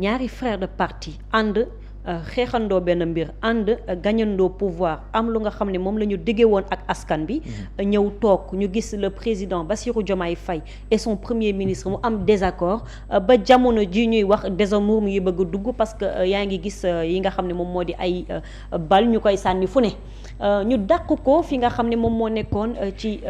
ñaari frère de parti ànd xeexandoo benn mbir ànd gagnandoo pouvoir am lu nga xam ne moom la ñu diggee woon ak askan bi ñëw toog ñu gis le président Bassirou Diomaye Faye et son premier ministre mu am désaccord ba jamono ji ñuy wax désamour mu ngi bëgg a dugg parce que yaa ngi gis yi nga xam ne moom moo di ay bal ñu koy sànni fu ne ñu dàq ko fi nga xam ne moom moo nekkoon ci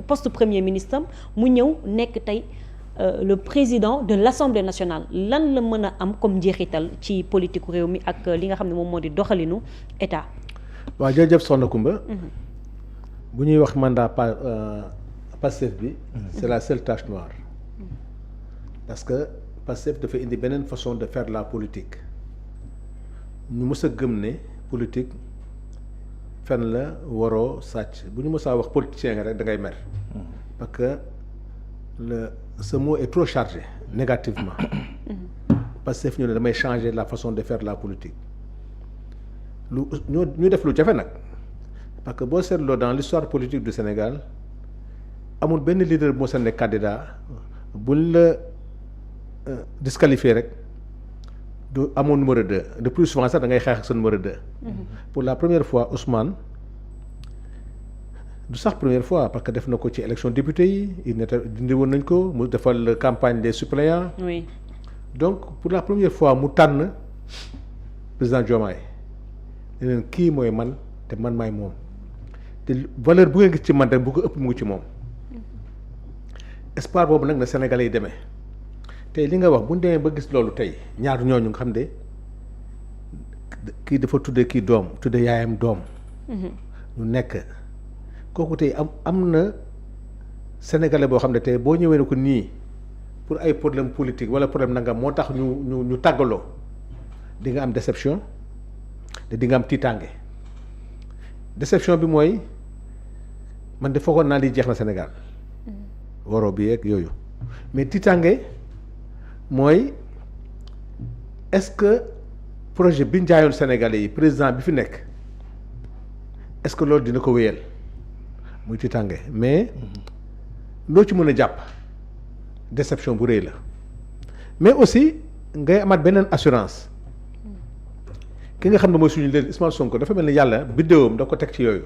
poste premier ministre am mu ñëw nekk tey le président de l'Assemblée nationale lan la mën a am comme njeexital ci politique réew mi ak li nga xam ne moom moo di doxalinu état. waaw jërëjëf Soxna Coumba. bu ñuy wax mandat Pastef bi. c'est la seule tache noire. parce que Pastef dafa indi beneen façon de faire la politique ñu mës a gëm ne politique fen la waroo sàcc bu ñu mës a wax politicien nga rek da ngay mer. parce que ce mot est trop chargé négativement. Pastef ñu ne damay changer la façon de faire la politique ñu def lu jafe nag parce que boo seetloo dans l'histoire politique du Sénégal amul benn leader bu moo sa nekk candidat buñ la disqualifié rek du amoon numéro 2 de plus souvent sax da ngay xeex ak sa numéro 2. Pour la première fois Ousmane du sax première fois parce que def na ko ci élection député yi dindi woon nañ ko mu defal campagne des suppléants. Oui. Donc pour la première fois mu tànn président Diomaye ne leen kii mooy man te man maay moom te valeur bu ngeen gis ci man rek bu ko ëpp mu ngi ci moom espoir boobu nag na Sénégalais yi demee tey li nga wax bu ñu demee ba gis loolu tey ñaar ñooñu nga xam ne kii dafa tudde kii doom tudde yaayam doom. ñu nekk kooku tey am na Sénégalais boo xam ne tey boo ñëwee ne ko nii. pour ay problème politique wala problème nangam moo tax ñu tàggaloo di nga am déception te di nga am tiitaange déception bi mooy man de foogoon naa li jeex na Sénégal waroo bi yeeg yooyu mais tiitaange mooy est-ce que projet bi njaayoon Sénégalais yi président bi fi nekk est-ce que loolu dina ko wéyal muy tiitaange mais loo ci mën a jàpp. déception bu rëy la mais aussi ngay amaat beneen assurance ki nga xam ne mooy suñu leader Ousmane Sonko dafa mel ni yàlla biddéewam da ko teg ci yooyu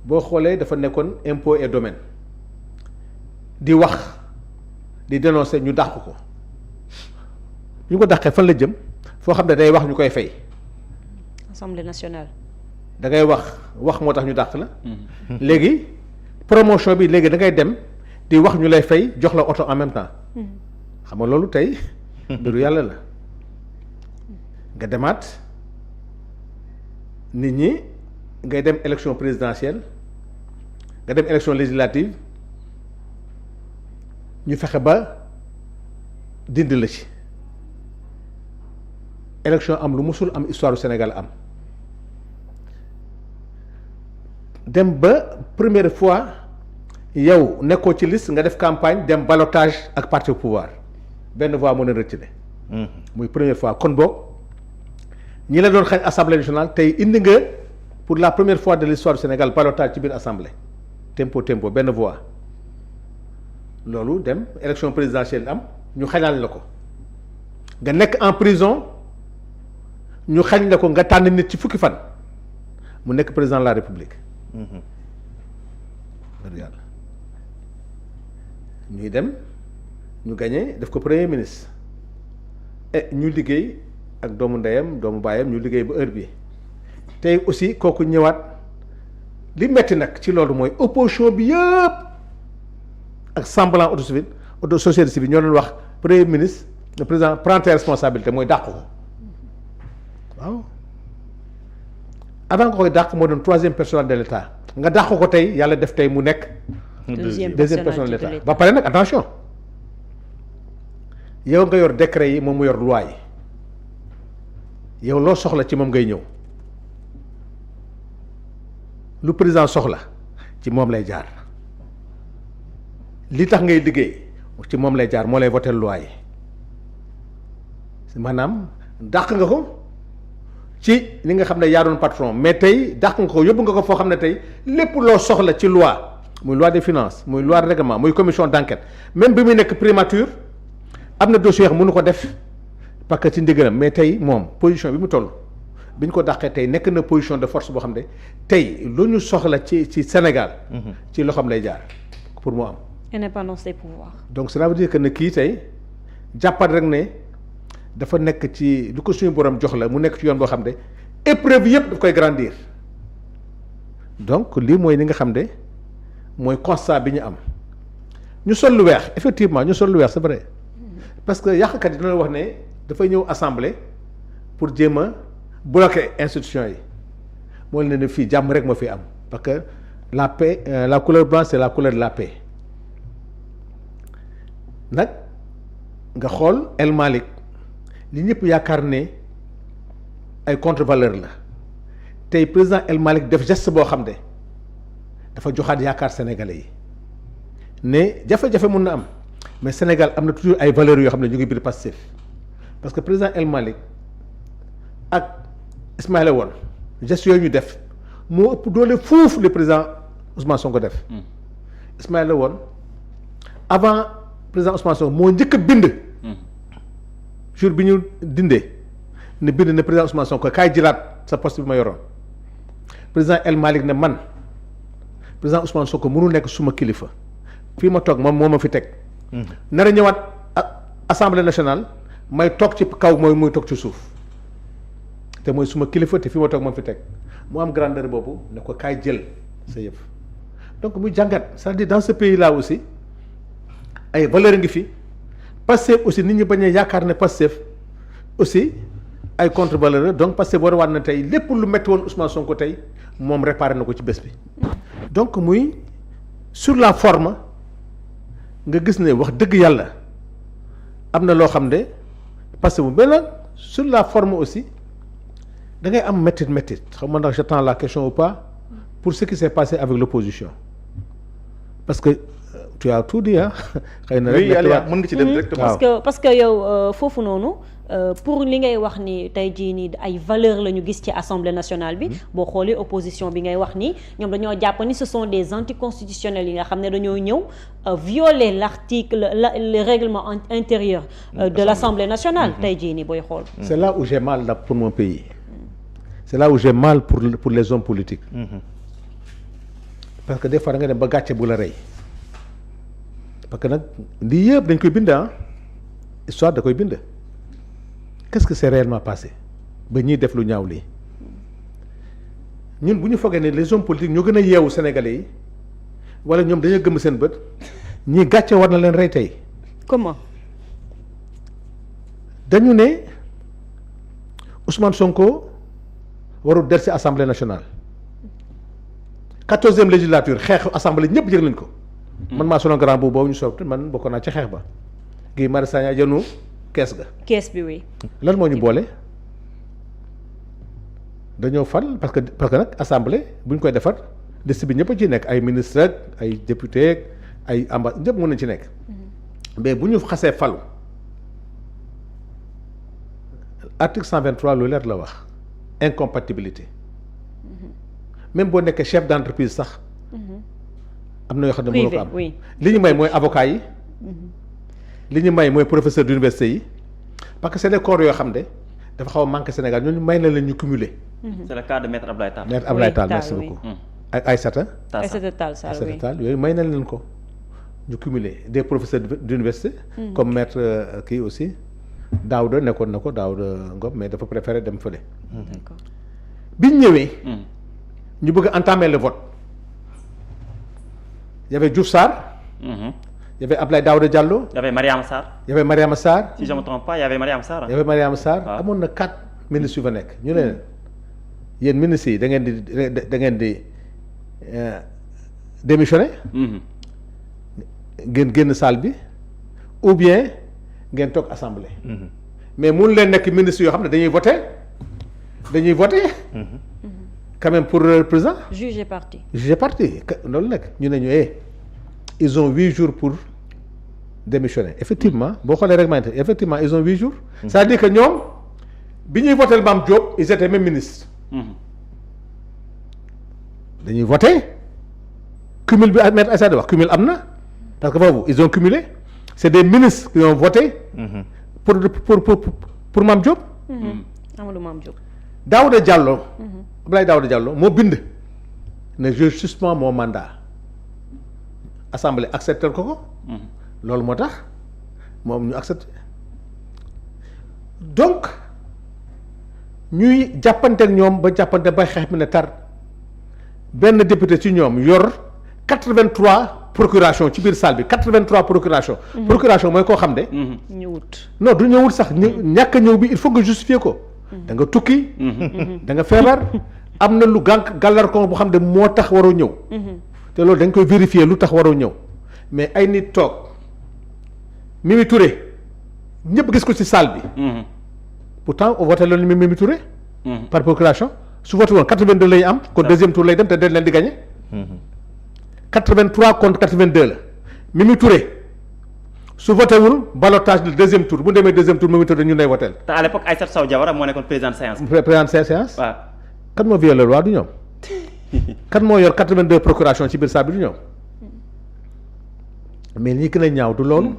boo xoolee dafa nekkoon impôt et domaine di wax di dénoncer ñu dàq ko ñu ko dàqee fan la jëm foo xam ne day wax ñu koy fay. Assemblée nationale. da ngay wax moo tax ñu dàq la. léegi promotion bi léegi da ngay dem. di wax ñu lay fay jox la oto en même temps xam nga loolu tey mbiru yàlla la nga demaat nit ñi ngay dem élection présidentielle nga dem élection législative ñu fexe ba dindi la ci élection am lu musul am histoire du Sénégal am dem ba première fois yow nekkoo ci liste nga def campagne dem ballottage ak parti au pouvoir benn voix mën a retiré. muy première fois kon boog ñi la doon xañ assemblée nationale tey indi nga pour la première fois de l'histoire du Sénégal ballottage ci biir assemblée tempo benn voix loolu dem élection présidentielle am ñu xañal la ko nga nekk en prison ñu xañ la ko nga tànn nit ci fukki fan mu nekk président de la république. yàlla ñuy dem ñu gagné def ko premier ministre ñu liggéey ak doomu ndeyam doomu baayam ñu liggéey ba heure bi tey aussi kooku ñëwaat li metti nag ci loolu mooy opposition bi yëpp ak semblant société civile ñoo doon wax premier ministre le président prend tes responsabilités mooy dàq ko waaw avant nga koy dàq moo doon troisième personne de l'État nga dàq ko tey yàlla def tey mu nekk deuxième personne de l'État ba pare nag attention yow nga yor décret yi moom mu yor loi yi yow loo soxla ci moom ngay ñëw lu président soxla ci moom lay jaar li tax ngay liggéey ci moom lay jaar moo lay voter loi yi maanaam dàq nga ko ci li nga xam ne yaa doon patron mais tey dàq nga ko yóbbu nga ko foo xam ne tey lépp loo soxla ci loi muy loi des finances muy loi de règlement muy commission d'enquête même bi muy nekk primature am na dossier yoo xam mënu ko def parce que ci ndigalam mais tey moom position bi mu toll bi ñu ko dàqee tey nekk na position de force boo xam ne tey lu ñu soxla ci Sénégal. ci loxoom lay jaar pour mu am. indépendance des pouvoirs. donc cela veut dire que ne kii tey jàppat rek ne dafa nekk ci lu ko suñu borom jox la mu nekk ci yoon boo xam ne épreuve yëpp daf koy grandir donc lii mooy li nga xam ne mooy constat bi ñu am ñu sol lu weex effectivement ñu sol lu weex c'est vrai parce que yàqkat yi dina la wax ne dafay ñëw assemblée pour jéem a bloquer institution yi moo leen ne fii jàmm rek moo fi am parce que la paix la couleur blanche c'est la couleur de la paix nag nga xool El Malick li ñëpp yaakaar ne ay contre-valeur la tey président El Malick def geste boo xam ne dafa joxaat yaakaar sénégalais yi ne jafe-jafe mun na am mais Sénégal am na toujours ay valeurs yoo xam ne ñu ngi biir Pastef parce que président El Malick ak Ismaïla Wone geste yooyu ñu def moo ëpp doole fuuf le président Ousmane Sonko def Ismaïla Wone avant président Ousmane Sonko moo njëkk a bind jour bi ñu dindee ne bind ne président Ousmane Sonko kaay jëlaat sa poste bi ma yoroon président El Malick ne man président Ousmane Sonko mënul nekk suma kilifa fii ma toog moom moo ma fi teg nar a ñëwaat assemblée nationale may toog ci kaw mooy muy toog ci suuf te mooy suma kilifa te fii ma toog moom fi teg mu am grandeur boobu ne ko kaay jël sa yëf donc muy jàngat c'est-à-dire dans ce pays là aussi ay valeur ngi fi Pastef aussi nit ñi bañ a yaakaar ne Pastef aussi ay contre valeur donc Pastef war a waat na tey lépp lu métti woon Ousmane Sonko tey moom réparé na ko ci bés bi donc muy sur la forme nga gis ne wax dëgg yàlla am na loo xam ne Pastef bu benn sur la forme aussi da ngay am métit xam nga ndax j'attends la question ou pas pour ce qui s'est passé avec l'opposition parce que tu as tout dit xëy na rek mën nga ci dem directement parce que yow foofu noonu pour li ngay wax ni tey jii nii ay valeurs la ñu gis ci assemblée nationale bi boo xoolee opposition bi ngay wax ni ñoom dañoo jàpp ni ce sont des anticonstitutionnels yi nga xam ne dañoo ñëw violer le règlement intérieur de l'assemblée nationale tey jii nii booy xool. c'est là où j'ai mal pour mon pays c'est là où j'ai mal pour les hommes politiques parce que des fois da nga dem ba gàcce bu la rey parce que nag lii yëpp dañ koy bind histoire da koy bind qu'est-ce que c'est réellement passé ba ñiy def lu ñaaw lii ñun bu ñu foogee ne les hommes politiques ñoo gën a yeewu sénégalais yi wala ñoom dañoo gëm seen bët ñii gàcce war na leen rey tey. comment. dañu ne Ousmane Sonko warul del ci assemblée nationale 14e législature xeex assemblée ñëpp yëg nañ ko. man maa solo grand boobu ñu soob te man bokk naa ci xeex ba Guy Marius Sagna jënu kees ga. kees bi oui. lan moo ñu boole dañoo fal parce que nag assemblée bu ñu koy defar liste bi ñëpp a ci nekk ay ministre ak ay député ak ay ambassade ñëpp mën nañ ci nekk. mais bu ñu xasee falu article 123 lu leer la wax incompatibilité même boo nekkee chef d'entreprise sax. am na yoo xam ne mënoo ko am li ñu may mooy avocat yi li ñu may mooy professeur d'université yi parce que c'est des corps yoo xam ne dafa xaw a manqué Sénégal ñooñu may na leen ñu cumuler. c'est le cas de maître Abdoulaye Tall. maître Abdoulaye Tall merci beaucoup. ak Aïssata Tall yooyu may na leen ko ñu cumuler des professeurs d'université comme maître kii aussi Daouda nekkoon na ko Daouda Ngom mais dafa préféré dem fële. biñ ñëwee. ñu bëgg a entamer le vote. y avait Diouf Sarr. y avait Abdoulaye Daouda Diallo. y avait Mariama Sarr. y avait Mariama Sarr. si je me trompe pas y avait Mariama Sarr. y avait Mariama Sarr. amoon na 4 ministres yu fa nekk ñu ne leen yéen ministres yi da ngeen di démissionner. ngeen génn salle bi ou bien ngeen toog assemblée. mais mun leen nekk ministres yoo xam ne dañuy voter quand même pour le président. juge parti loolu nekk ñu ne ñu ils ont 8 jours pour démissionner effectivement boo xoolee règlement effectivement ils ont 8 jours. c'est-à-dire que ñoom bi ñuy voter Mame Diop ils étaient même ministres. dañuy voter cumul bi Maître Aïssata wax cumul am na parce que foofu ils ont cumulé c'est des ministres qui ont voté pour Mame Diop. Amadou Mame Diop. Daouda Diallo. Abdoulaye Daouda Diallo moo bind ne je suspends mon mandat assemblée accepté ko. loolu moo tax moom ñu accepté donc ñuy jàppante ak ñoom ba jàppante ba xeex mi ne tar benn député ci ñoom yor 83 procuration ci biir salle bi 83 procuration. procuration mooy koo xam ne. ñëwut. non du ñëwul sax ñàkk a ñëw bi il faut nga justifier ko. da nga tukki. da nga feebar am na lu gàllar ko bu xam ne moo tax waroo ñëw. te loolu dañ koy vérifier lu tax waroo ñëw mais ay nit toog Mimi Touré ñëpp gis ko ci salle bi. pourtant on voté loolu Mimi Touré. par procuration su voté woon 82 lay am. kon deuxième tour lay dem te dañ leen di gagné. 83 contre 82 la Mimi Touré su voté wul ballottage de deuxième tour bu demee deuxième tour Mimi Touré ñu lay woteel. te à l'époque Aïssata Sow Diawara moo nekkoon président séance. président séance. waaw. kan moo violé loi du ñoom. kan moo yor 82 procuration ci biir saa bi du ñoom. mais li gën a ñaaw du loolu.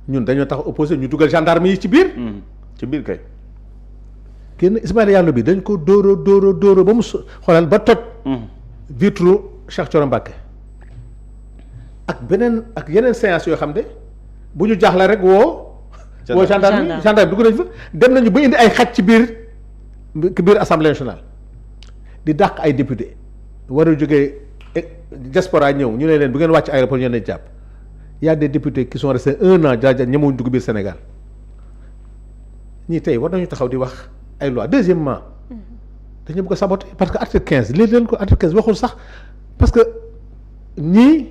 ñun dañoo tax opposé ñu dugal gendarme yi ci biir. ci biir kay. kenn Ismaïla Yàlla bi dañ ko dóoro ba mu xoolal ba toj. vitre Cheikh Thioro Mbacké ak yeneen séance yoo xam ne bu ñu jaaxle rek woo gendarme dugg nañ fa dem nañu ba indi ay xaj ci biir assemblée nationale di dàq ay député war a jógee diaspora ñëw ñu ne leen bu ngeen wàcc aéroport ñu leen jàpp y a des députés qui sont restés 1 an jaaja ñemewuñ dugg biir Sénégal ñii tey war nañu taxaw di wax ay loi. deuxièmement dañu bëgg a saboter parce que article 15 léegi leen ko article 15 waxul sax parce que ñii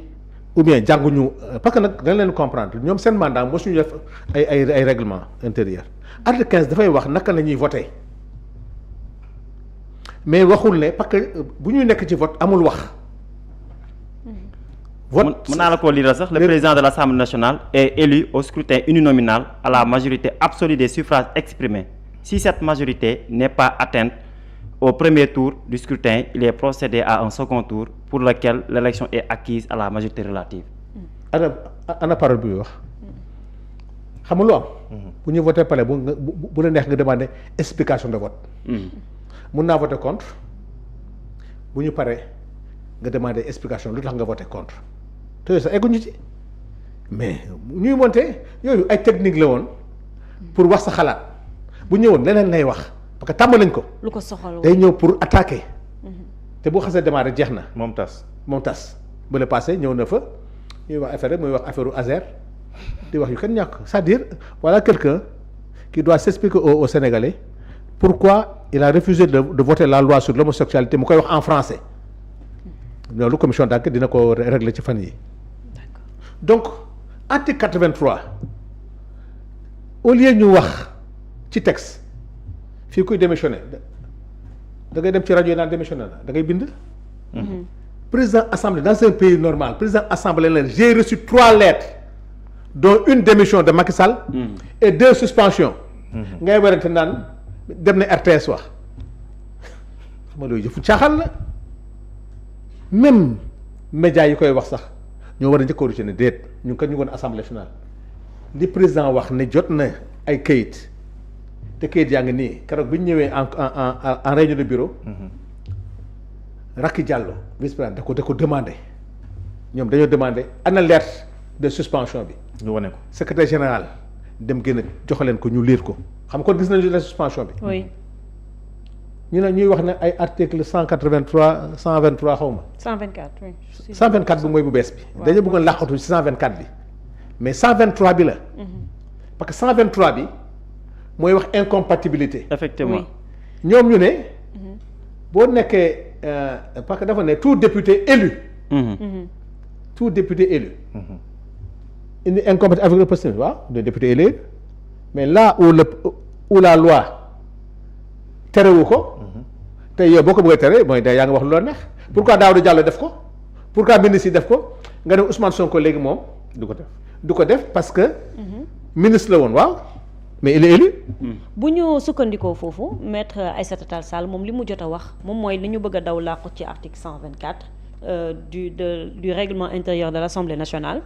ou bien jànguñu parce que nag dañ leen comprendre ñoom seen mandat mosuñu def ay règlement intérieur. article 15 dafay wax naka la ñuy voter mais waxul ne parce que bu ñuy nekk ci vote amul wax. vote mën naa la koo lire sax le président de l'Assemblée nationale est élu au scrutin uninominal à la majorité absolue des suffrages exprimés. Si cette majorité n'est pas atteinte au premier tour du scrutin, il est procédé à un second tour pour lequel l'élection est acquise à la majorité relative. ana parole bi wax xam nga lu am. bu ñu voté pare bu la neex nga demander explication de vote. mun naa voter contre bu ñu paree nga demander explication lu tax nga voter contre te yooyu sax egguñu ci mais ñuy monter yooyu ay technique la woon pour wax sa xalaat bu ñëwoon leneen lay wax parce que tàmm nañ ko. lu ko soxal day ñëw pour attaquer. te bu xasee démarrer jeex na. moom tas ba le passé ñëw na fa ñuy wax affaire rek muy wax affaire u Azer di wax yu kenn ñàkk c'est-à-dire voilà quelqu'un qui doit s'expliquer aux Sénégalais pourquoi il a refusé de voter la loi sur l'homosexualité mu koy wax en français loolu commission d'enquête dina ko régler ci fan yi donc article 83 au lieu ñu wax ci texte fii kuy démissionner da ngay dem ci rajo yi naan démissionner na da ngay bind. président assemblée dans un pays normal président assemblée la j'ai reçu 3 lettres dont une démission de Macky Sall. et 2 suspensions. ngay werante naan dem na RTS wax xam nga loolu yëfu caaxaan la même médias yi koy wax sax ñoo war a njëkk a ne déet ñu ngi woon assemblée nationale li président wax ne jot na ay kayit te kayit yaa ngi nii keroog bi ñu ñëwee en réunion de bureau. Racky Diallo vice-président da ko demandé ñoom dañoo demandé ana lettre de suspension bi. ñu wane ko secrétaire général dem gën a jox leen ko ñu lire ko xam kon gis nañu la suspension bi. oui. ñu ne ñuy wax ne ay article 183 123 xaw ma. 124 oui. 124 bi mooy bu bees bi. dañu bëggoon làqatu ci 124 bi mais 123 bi la. parce que 123 bi mooy wax incompatibilité. effectivement ñoom ñu ne. boo nekkee parce que dafa ne tout député élu. tout député élu. indi incompatible avec le poste waaw de député élu mais là où la loi terewu ko. te yow boo ko bëggee tere mooy day yaa ngi wax lu la neex. pourquoi Daouda Diallo def ko pourquoi ministre yi def ko nga ne Ousmane Sonko léegi moom du ko def parce que. ministre la woon waaw mais il est élu. bu ñu sukkandikoo foofu maître Aïssata Tall Sall moom li mu jot a wax moom mooy li ñu bëgg a daw làqu ci article 124 du règlement intérieur de l'Assemblée nationale.